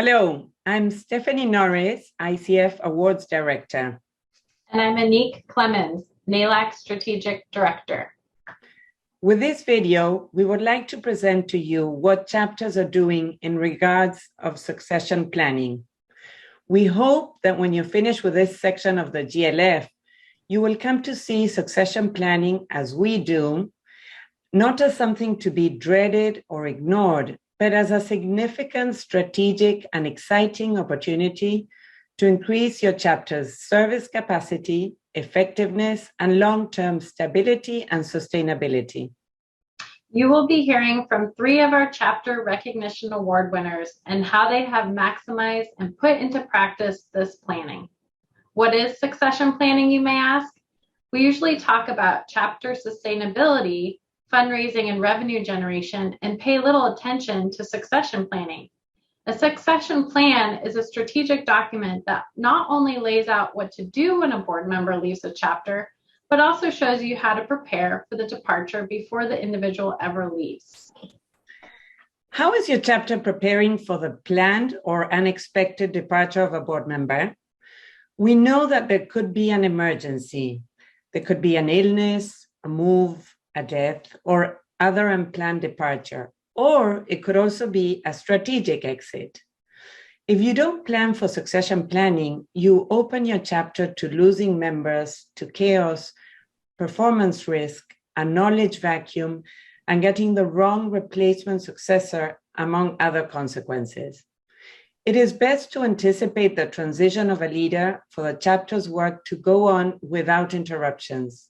Hello, I'm Stephanie Norris, ICF Awards Director. And I'm Anik, Clemens, NALAC Strategic Director. With this video, we would like to present to you what chapters are doing in regards of succession planning. We hope that when you finish with this section of the GLF, you will come to see succession planning as we do, not as something to be dreaded or ignored, but as a significant, strategic, and exciting opportunity to increase your chapter's service capacity, effectiveness, and long-term stability and sustainability. You will be hearing from 3 of our chapter recognition award winners and how they have maximized and put into practice this planning. What is succession planning, you may ask? We usually talk about chapter sustainability, fundraising and revenue generation, and pay little attention to succession planning. A succession plan is a strategic document that not only lays out what to do when a board member leaves a chapter, but also shows you how to prepare for the departure before the individual ever leaves. How is your chapter preparing for the planned or unexpected departure of a board member? We know that there could be an emergency. There could be an illness, a move, a death, or other unplanned departure, or it could also be a strategic exit. If you don't plan for succession planning, you open your chapter to losing members, to chaos, performance risk, a knowledge vacuum, and getting the wrong replacement successor, among other consequences. It is best to anticipate the transition of a leader for the chapter's work to go on without interruptions.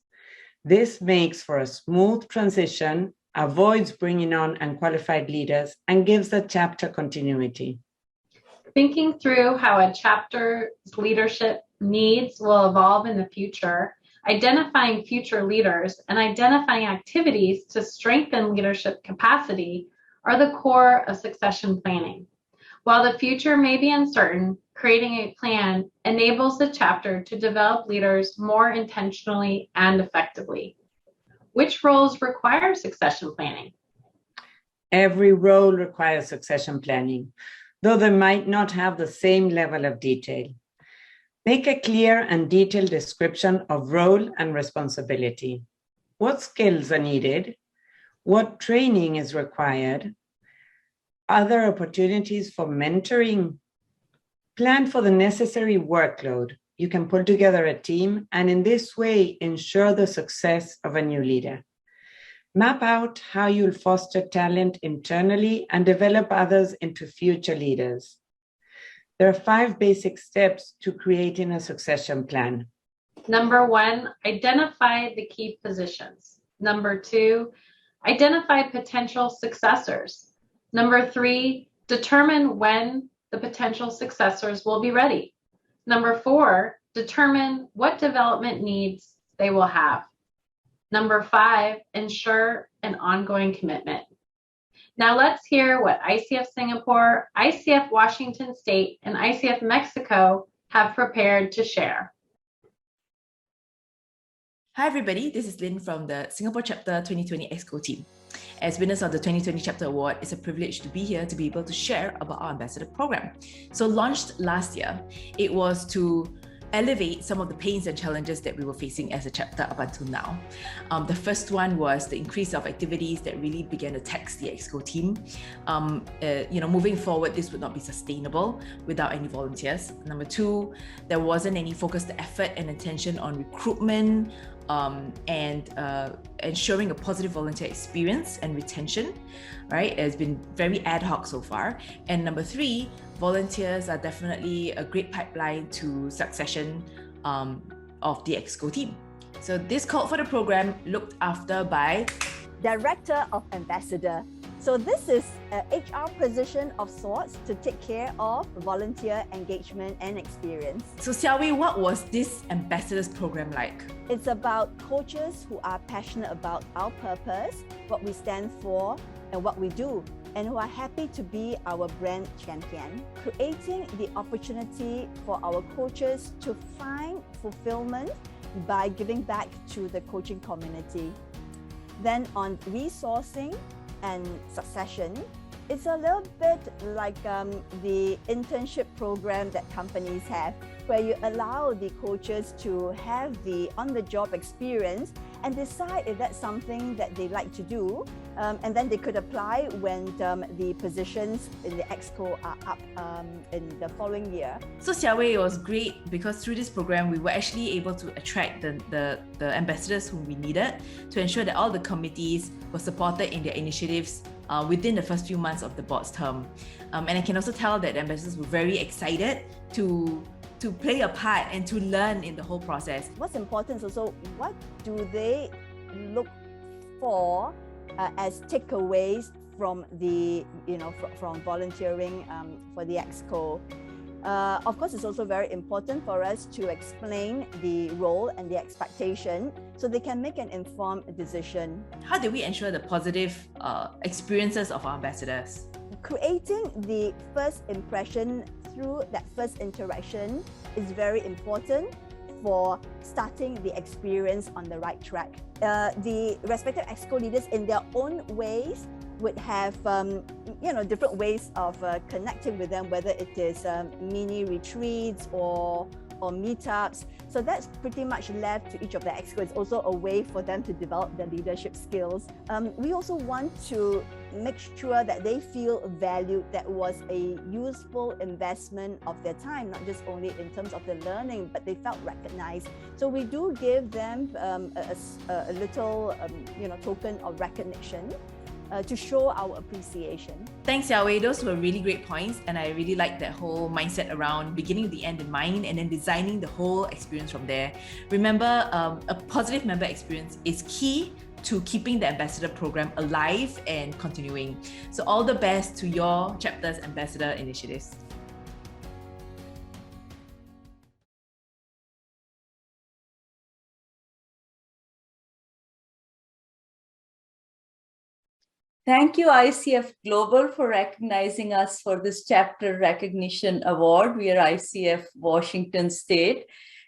This makes for a smooth transition, avoids bringing on unqualified leaders, and gives the chapter continuity. Thinking through how a chapter's leadership needs will evolve in the future, identifying future leaders, and identifying activities to strengthen leadership capacity are the core of succession planning. While the future may be uncertain, creating a plan enables the chapter to develop leaders more intentionally and effectively. Which roles require succession planning? Every role requires succession planning, though they might not have the same level of detail. Make a clear and detailed description of role and responsibility. What skills are needed? What training is required? Other opportunities for mentoring? Plan for the necessary workload. You can pull together a team and in this way ensure the success of a new leader. Map out how you'll foster talent internally and develop others into future leaders. There are 5 basic steps to creating a succession plan. Number 1, identify the key positions. Number 2, identify potential successors. Number 3, determine when the potential successors will be ready. Number 4, determine what development needs they will have. Number 5, ensure an ongoing commitment. Now let's hear what ICF Singapore, ICF Washington State, and ICF Mexico have prepared to share. Hi everybody, this is Lynn from the Singapore Chapter 2020 EXCO team. As winners of the 2020 Chapter Award, it's a privilege to be here to be able to share about our ambassador program. So launched last year, it was to elevate some of the pains and challenges that we were facing as a chapter up until now. The first one was the increase of activities that really began to tax the EXCO team. Moving forward, this would not be sustainable without any volunteers. Number 2, there wasn't any focused effort and attention on recruitment and ensuring a positive volunteer experience and retention, right? It's been very ad hoc so far. And number 3, volunteers are definitely a great pipeline to succession of the EXCO team. So this called for the program looked after by Director of Ambassador. So this is a HR position of sorts to take care of volunteer engagement and experience. So Xiaowei, what was this ambassadors program like? It's about coaches who are passionate about our purpose, what we stand for, and what we do, and who are happy to be our brand champion, creating the opportunity for our coaches to find fulfillment by giving back to the coaching community. Then on resourcing and succession, It's a little bit like the internship program that companies have, where you allow the coaches to have the on-the-job experience and decide if that's something that they like to do. And then they could apply when the positions in the Exco are up in the following year. So Xiaowei, it was great because through this program, we were actually able to attract the ambassadors whom we needed to ensure that all the committees were supported in their initiatives within the first few months of the board's term. And I can also tell that the ambassadors were very excited to play a part and to learn in the whole process. What's important is also what do they look for as takeaways from the from volunteering for the Exco. Of course, it's also very important for us to explain the role and the expectation so they can make an informed decision. How do we ensure the positive experiences of our ambassadors? Creating the first impression through that first interaction is very important for starting the experience on the right track. The respective Exco leaders in their own ways would have different ways of connecting with them, whether it is mini retreats or meetups. So that's pretty much left to each of the Exco. It's also a way for them to develop their leadership skills. We also want to make sure that they feel valued, that was a useful investment of their time, not just only in terms of the learning, but they felt recognized. So we do give them a little token of recognition to show our appreciation. Thanks, Xiaowei. Those were really great points, and I really like that whole mindset around beginning with the end in mind and then designing the whole experience from there. Remember, a positive member experience is key to keeping the ambassador program alive and continuing. So all the best to your chapter's ambassador initiatives. Thank you, ICF Global, for recognizing us for this chapter recognition award. We are ICF Washington State,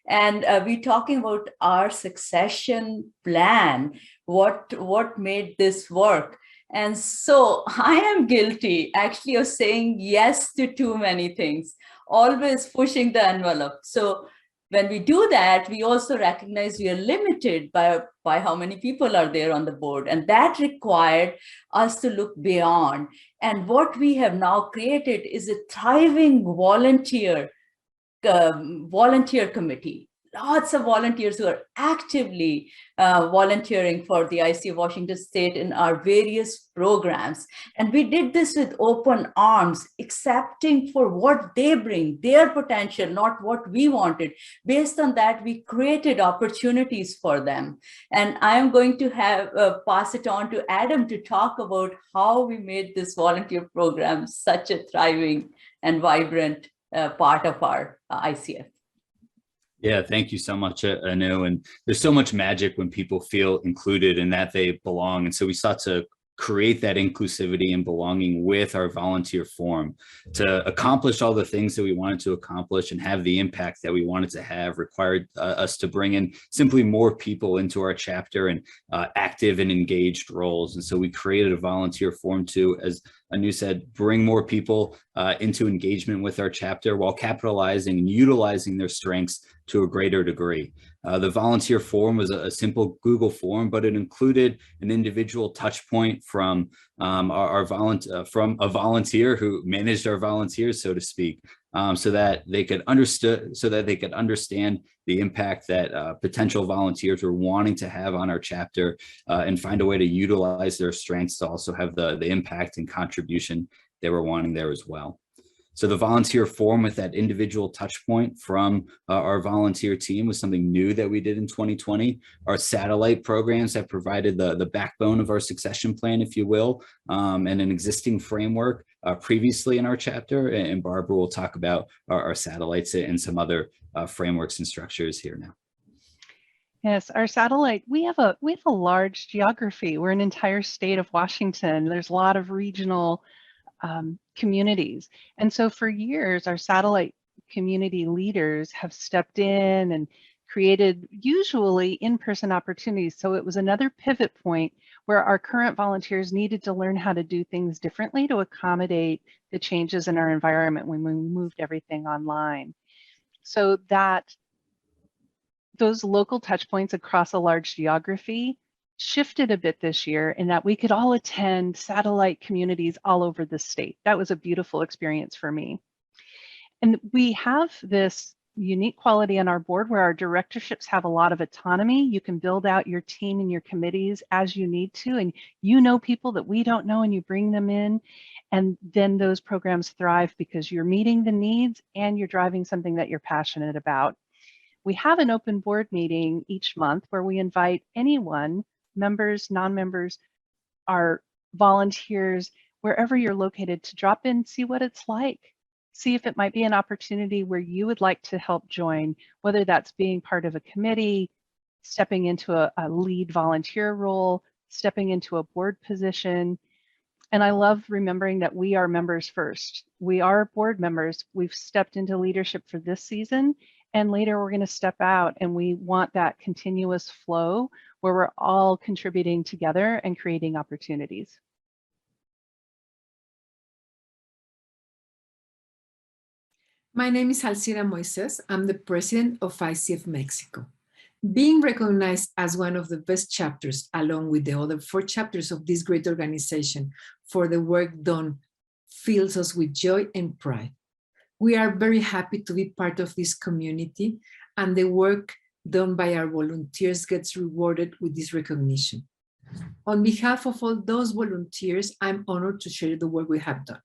and we're talking about our succession plan, what made this work. And so I am guilty actually of saying yes to too many things, always pushing the envelope. So when we do that, we also recognize we are limited by how many people are there on the board. And that required us to look beyond. And what we have now created is a thriving volunteer committee. Lots of volunteers who are actively volunteering for the ICF Washington State in our various programs. And we did this with open arms, accepting for what they bring, their potential, not what we wanted. Based on that, we created opportunities for them. And I am going to pass it on to Adam to talk about how we made this volunteer program such a thriving and vibrant part of our ICF. Yeah, thank you so much, Anu. And there's so much magic when people feel included and that they belong. And so we sought to create that inclusivity and belonging with our volunteer forum to accomplish all the things that we wanted to accomplish and have the impact that we wanted to have. Required us to bring in simply more people into our chapter and active and engaged roles. And so we created a volunteer forum to, as Anu said, bring more people into engagement with our chapter while capitalizing and utilizing their strengths to a greater degree. The volunteer forum was a simple Google form, but it included an individual touch point from from a volunteer who managed our volunteers, so to speak, so that they could understand the impact that potential volunteers were wanting to have on our chapter and find a way to utilize their strengths to also have the impact and contribution they were wanting there as well. So the volunteer forum with that individual touch point from our volunteer team was something new that we did in 2020. Our satellite programs have provided the backbone of our succession plan, if you will, and an existing framework previously in our chapter. And Barbara will talk about our satellites and some other frameworks and structures here now. Yes, our satellite, we have a large geography. We're an entire state of Washington. There's a lot of regional communities. And so for years, our satellite community leaders have stepped in and created usually in-person opportunities. So it was another pivot point where our current volunteers needed to learn how to do things differently to accommodate the changes in our environment when we moved everything online. So that those local touch points across a large geography shifted a bit this year in that we could all attend satellite communities all over the state. That was a beautiful experience for me. And we have this unique quality on our board where our directorships have a lot of autonomy. You can build out your team and your committees as you need to, and you know people that we don't know and you bring them in, and then those programs thrive because you're meeting the needs and you're driving something that you're passionate about. We have an open board meeting each month where we invite anyone, members, non-members, our volunteers, wherever you're located, to drop in, see what it's like. See if it might be an opportunity where you would like to help join, whether that's being part of a committee, stepping into a lead volunteer role, stepping into a board position. And I love remembering that we are members first. We are board members. We've stepped into leadership for this season, and later we're going to step out, and we want that continuous flow where we're all contributing together and creating opportunities. My name is Alcira Moises. I'm the president of ICF Mexico. Being recognized as one of the best chapters, along with the other 4 chapters of this great organization, for the work done fills us with joy and pride. We are very happy to be part of this community, and the work done by our volunteers gets rewarded with this recognition. On behalf of all those volunteers, I'm honored to share the work we have done.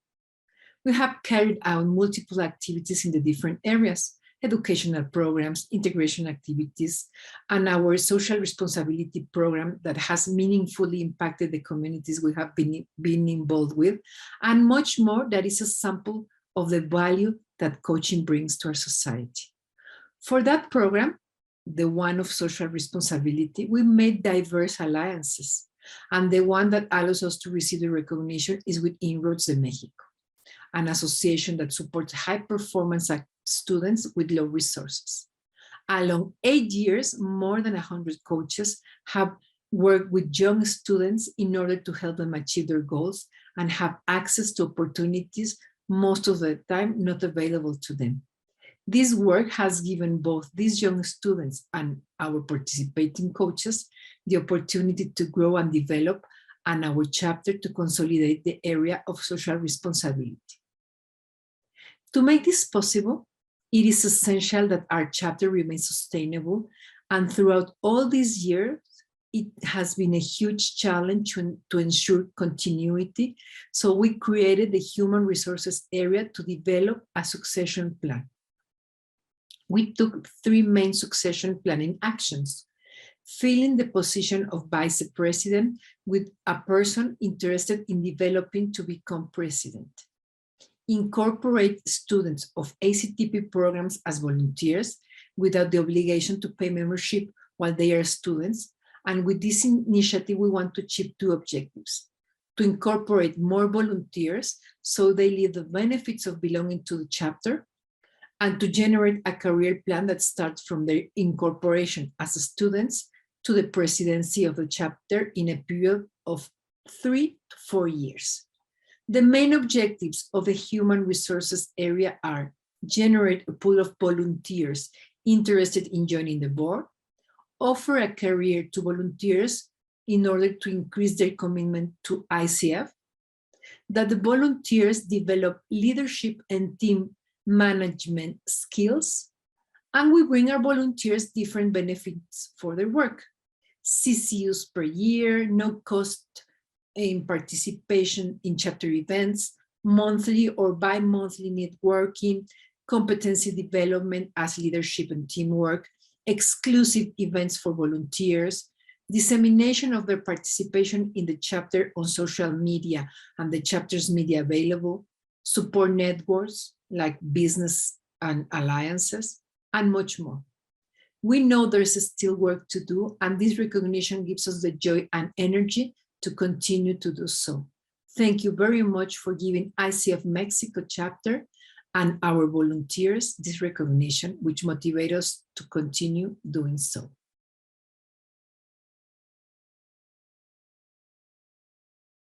We have carried out multiple activities in the different areas: educational programs, integration activities, and our social responsibility program that has meaningfully impacted the communities we have been involved with, and much more that is a sample of the value that coaching brings to our society. For that program, the one of social responsibility, we made diverse alliances, and the one that allows us to receive the recognition is with Inroads de Mexico, an association that supports high-performance students with low resources. Along 8 years, more than 100 coaches have worked with young students in order to help them achieve their goals and have access to opportunities most of the time not available to them. This work has given both these young students and our participating coaches the opportunity to grow and develop, and our chapter to consolidate the area of social responsibility. To make this possible, it is essential that our chapter remains sustainable, and throughout all these years, it has been a huge challenge to ensure continuity, so we created the Human Resources area to develop a succession plan. We took 3 main succession planning actions: filling the position of vice president with a person interested in developing to become president; incorporate students of ACTP programs as volunteers without the obligation to pay membership while they are students. And with this initiative, we want to achieve 2 objectives: to incorporate more volunteers so they live the benefits of belonging to the chapter, and to generate a career plan that starts from their incorporation as students to the presidency of the chapter in a period of 3 to 4 years. The main objectives of the Human Resources area are: generate a pool of volunteers interested in joining the board, offer a career to volunteers in order to increase their commitment to ICF, that the volunteers develop leadership and team management skills, and we bring our volunteers different benefits for their work: CCUs per year, no cost in participation in chapter events, monthly or bi-monthly networking, competency development as leadership and teamwork, exclusive events for volunteers, dissemination of their participation in the chapter on social media and the chapter's media available, support networks like business and alliances, and much more. We know there's still work to do, and this recognition gives us the joy and energy to continue to do so. Thank you very much for giving ICF Mexico chapter and our volunteers this recognition, which motivates us to continue doing so.